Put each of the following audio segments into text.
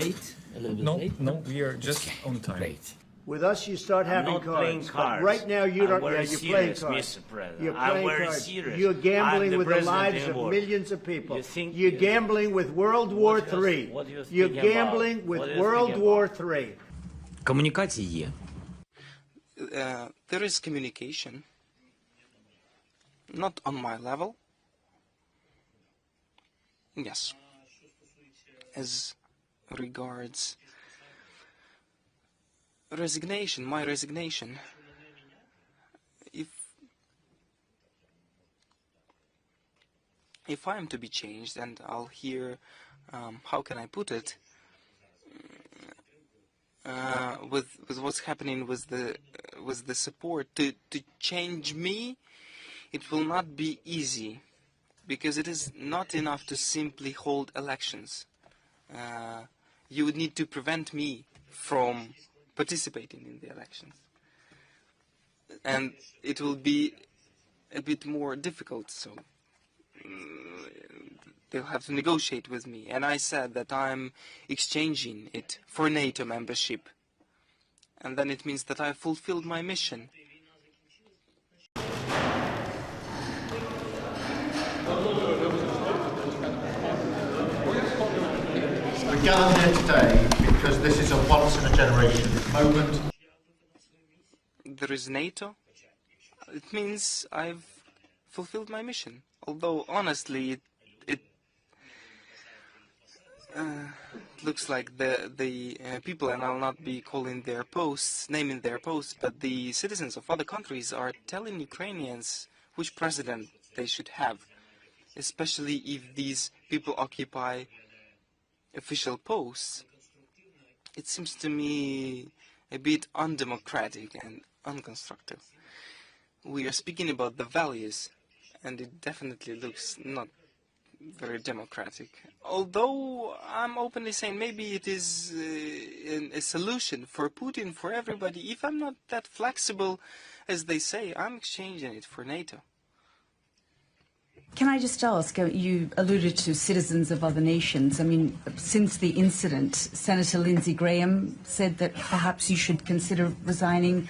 late? A little bit No, late? no, we are just on time. Great. With us, you start having not cards. playing But cards. right now, you don't. I'm very You're playing serious, cards. Mr. President. You're I'm playing very cards. serious. You're gambling I'm the with the president lives of anymore. millions of people. You think- You're gambling with World War What do you- III. what do you think You're about? gambling with What do you World think War about? III. Комунікації є. There is communication, not on my level. Yes. As regards resignation, my resignation, if I am to be changed, and I'll hear, how can I put it, with what's happening with the support to change me, it will not be easy, because it is not enough to simply hold elections. You would need to prevent me from participating in the elections, and it will be a bit more difficult. So they'll have to negotiate with me, and I said that I'm exchanging it for NATO membership, and then it means that I fulfilled my mission. We're gathered here today because this is a once-in-a-generation moment. There is NATO. It means I've fulfilled my mission. Although, honestly, it looks like the people, and I'll not be calling their posts, naming their posts, but the citizens of other countries are telling Ukrainians which president they should have, especially if these people occupy official posts. It seems to me a bit undemocratic and unconstructive. We are speaking about the values, and it definitely looks not very democratic. Although I'm openly saying maybe it is a solution for Putin, for everybody. If I'm not that flexible as they say, I'm exchanging it for NATO. Can I just ask, you alluded to citizens of other nations. I mean, since the incident, Senator Lindsey Graham said that perhaps you should consider resigning.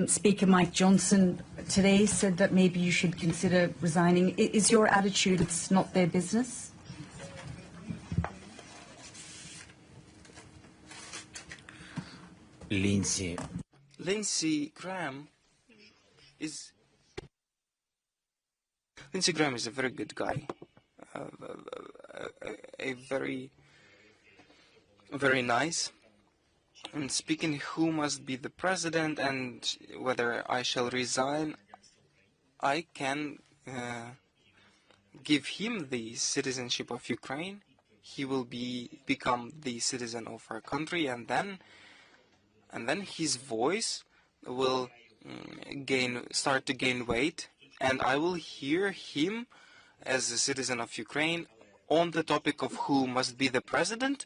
Speaker Mike Johnson today said that maybe you should consider resigning. Is your attitude it's not their business? Lindsey Graham is a very good guy, a very nice. And speaking who must be the president and whether I shall resign, I can give him the citizenship of Ukraine. He will become the citizen of our country, and then his voice will start to gain weight, and I will hear him as a citizen of Ukraine on the topic of who must be the president.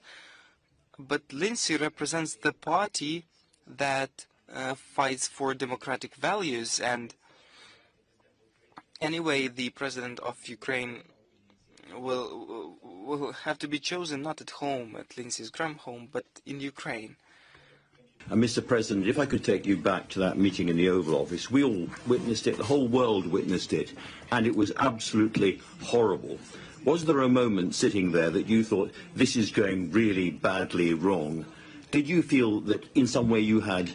But Lindsey represents the party that fights for democratic values, and anyway, the president of Ukraine will have to be chosen not at home, at Lindsey Graham's home, but in Ukraine. Mr. President, if I could take you back to that meeting in the Oval Office, we all witnessed it, the whole world witnessed it, and it was absolutely horrible. Was there a moment sitting there that you thought, this is going really badly wrong? Did you feel that in some way you had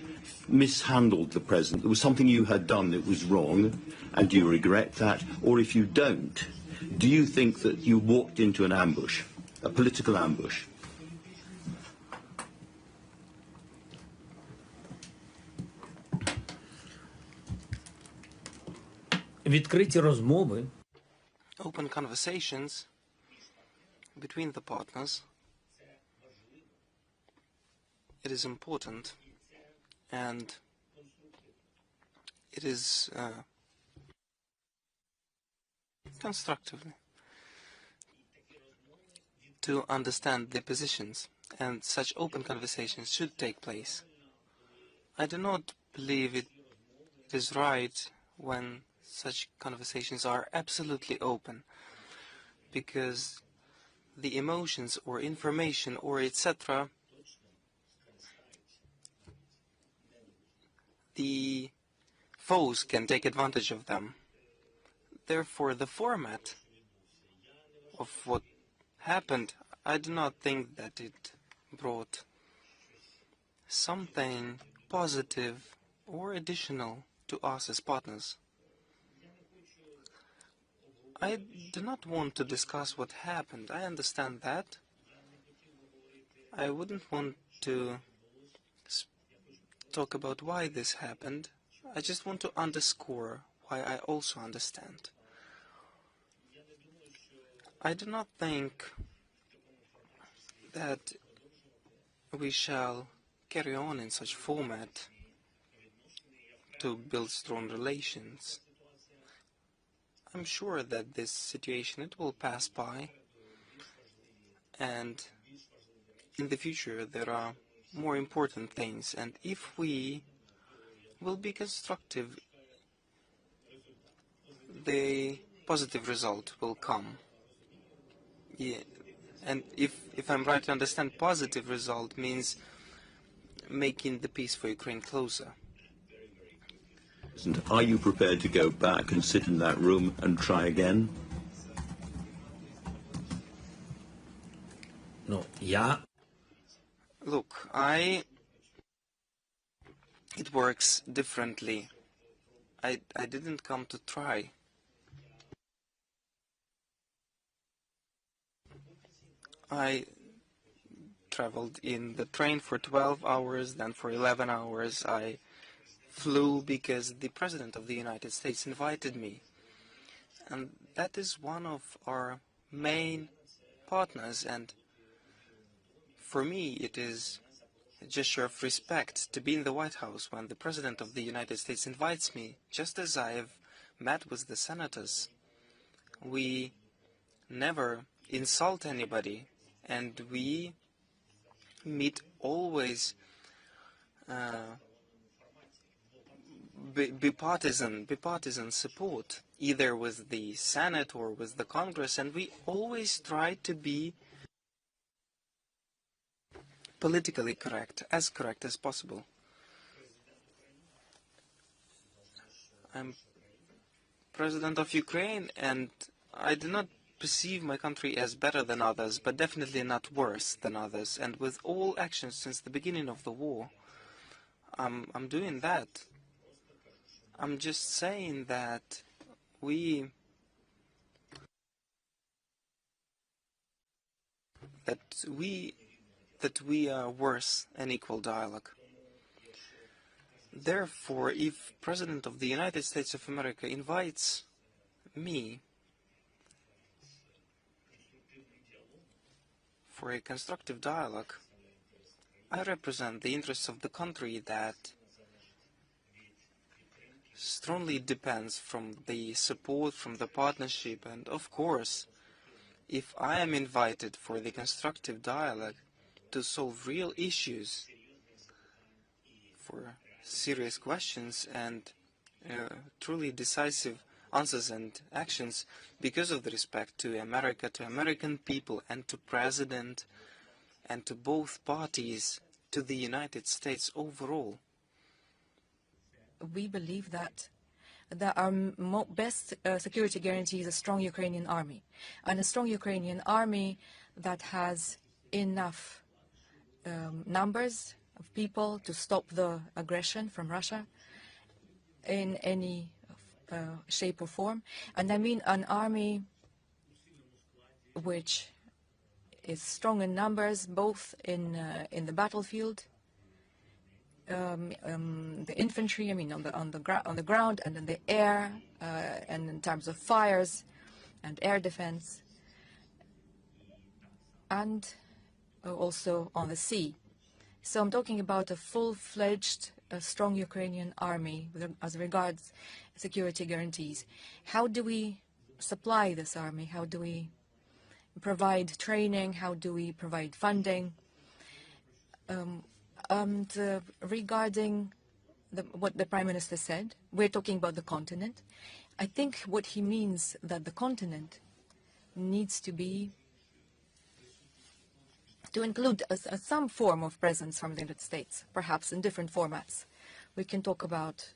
mishandled the President? There was something you had done that was wrong, and do you regret that? Or if you don't, do you think that you walked into an ambush, a political ambush? Відкриті розмови. Open conversations between the partners. It is important, and it is constructively to understand the positions, and such open conversations should take place. I do not believe it is right when such conversations are absolutely open, because the emotions or information or etc., the foes can take advantage of them. Therefore, the format of what happened, I do not think that it brought something positive or additional to us as partners. I do not want to discuss what happened. I understand that. I wouldn't want to talk about why this happened. I just want to underscore why I also understand. I do not think that we shall carry on in such format to build strong relations. I'm sure that this situation, it will pass by, and in the future there are more important things, and if we will be constructive, the positive result will come. Yeah. And if I'm right to understand, positive result means making the peace for Ukraine closer. Are you prepared to go back and sit in that room and try again? Ну, я Look, it works differently. I didn't come to try. I traveled in the train for 12 hours, then for 11 hours I flew because the President of the United States invited me. And that is one of our main partners, and for me it is a gesture of respect to be in the White House when the President of the United States invites me, just as I have met with the senators. We never insult anybody, and we meet always bipartisan support, either with the Senate or with the Congress, and we always try to be politically correct as possible. I'm President of Ukraine, and I do not perceive my country as better than others, but definitely not worse than others. And with all actions since the beginning of the war, I'm doing that. I'm just saying that we are worse an equal dialogue. Therefore, if President of the United States of America invites me for a constructive dialogue, I represent the interests of the country that strongly depends from the support, from the partnership, and of course, if I am invited for the constructive dialogue to solve real issues, for serious questions and truly decisive answers and actions, because of the respect to America, to American people, and to President, and to both parties, to the United States overall. We believe that our best security guarantee is a strong Ukrainian army, and a strong Ukrainian army that has enough numbers of people to stop the aggression from Russia in any shape or form. And I mean an army which is strong in numbers, both in the battlefield, the infantry, I mean on the ground and in the air, and in terms of fires and air defense, and also on the sea. So I'm talking about a full-fledged, strong Ukrainian army as regards security guarantees. How do we supply this army? How do we provide training? How do we provide funding? Regarding what the Prime Minister said, we're talking about the continent. I think what he means that the continent needs to be to include some form of presence from the United States, perhaps in different formats. We can talk about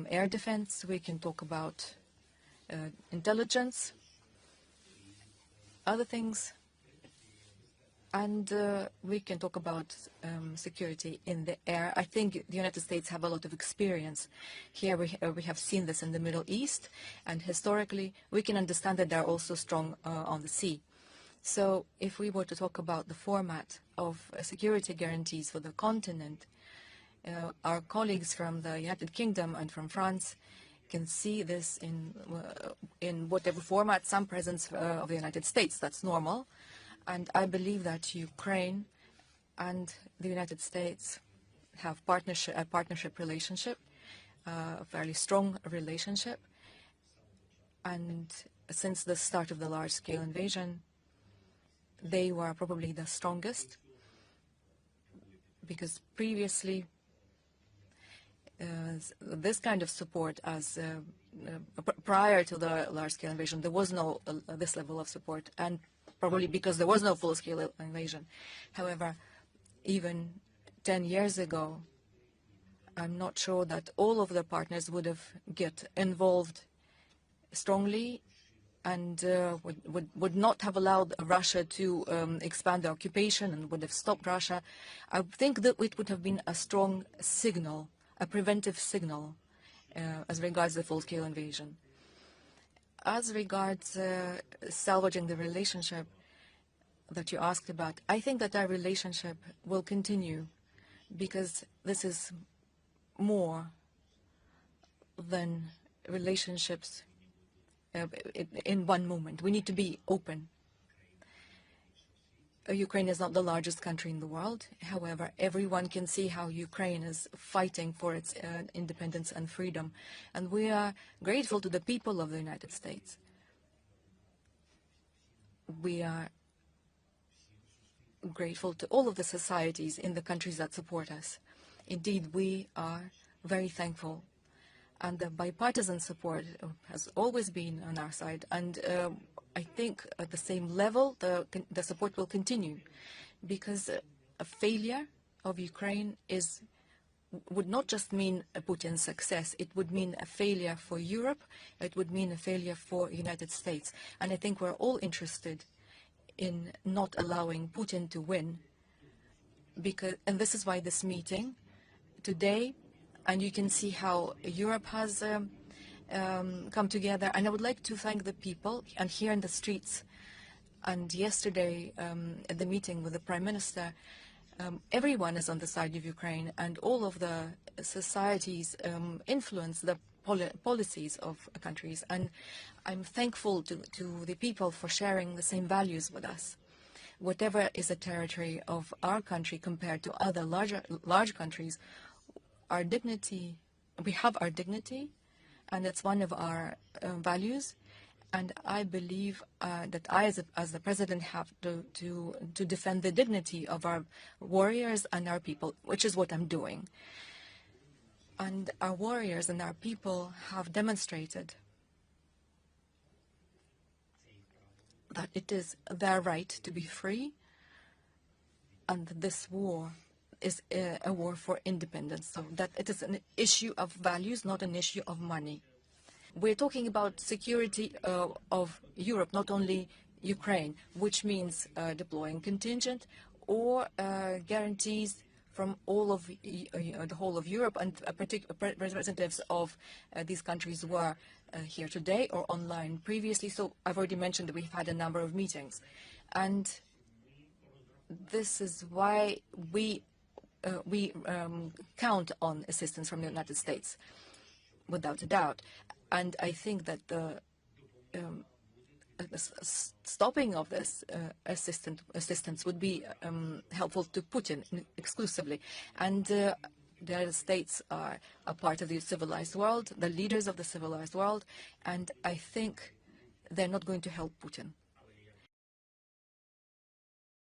air defense, we can talk about intelligence, other things, and we can talk about security in the air. I think the United States have a lot of experience. Here we have seen this in the Middle East, and historically we can understand that they're also strong on the sea. So if we were to talk about the format of security guarantees for the continent, our colleagues from the United Kingdom and from France can see this in whatever format, some presence of the United States. That's normal. And I believe that Ukraine and the United States have a partnership relationship, a fairly strong relationship. And since the start of the large-scale invasion, they were probably the strongest, because previously this kind of support, prior to the large-scale invasion, there was no this level of support, and probably because there was no full-scale invasion. However, even 10 years ago, I'm not sure that all of the partners would have get involved strongly and would not have allowed Russia to expand the occupation and would have stopped Russia. I think that it would have been a strong signal, a preventive signal, as regards the full-scale invasion. As regards salvaging the relationship that you asked about, I think that our relationship will continue, because this is more than relationships in one moment. We need to be open. Ukraine is not the largest country in the world. However, everyone can see how Ukraine is fighting for its independence and freedom. And we are grateful to the people of the United States. We are grateful to all of the societies in the countries that support us. Indeed, we are very thankful. And the bipartisan support has always been on our side. And I think at the same level, the support will continue, because a failure of Ukraine would not just mean a Putin's success. It would mean a failure for Europe. It would mean a failure for the United States. And I think we're all interested in not allowing Putin to win. And this is why this meeting today, and you can see how Europe has come together. And I would like to thank the people, and here in the streets, and yesterday at the meeting with the Prime Minister, everyone is on the side of Ukraine, and all of the societies influence the policies of countries. And I'm thankful to the people for sharing the same values with us. Whatever is the territory of our country compared to other large countries, our dignity, we have our dignity, and it's one of our values. And I believe that I, as the president, have to defend the dignity of our warriors and our people, which is what I'm doing. And our warriors and our people have demonstrated that it is their right to be free, and this war is a war for independence, so that it is an issue of values, not an issue of money. We're talking about security of Europe, not only Ukraine, which means deploying contingent or guarantees from all of the whole of Europe, and representatives of these countries were here today or online previously. So I've already mentioned that we've had a number of meetings, and this is why we count on assistance from the United States, without a doubt. And I think that the stopping of this assistance would be helpful to Putin exclusively. And the United States are a part of the civilized world, the leaders of the civilized world, and I think they're not going to help Putin.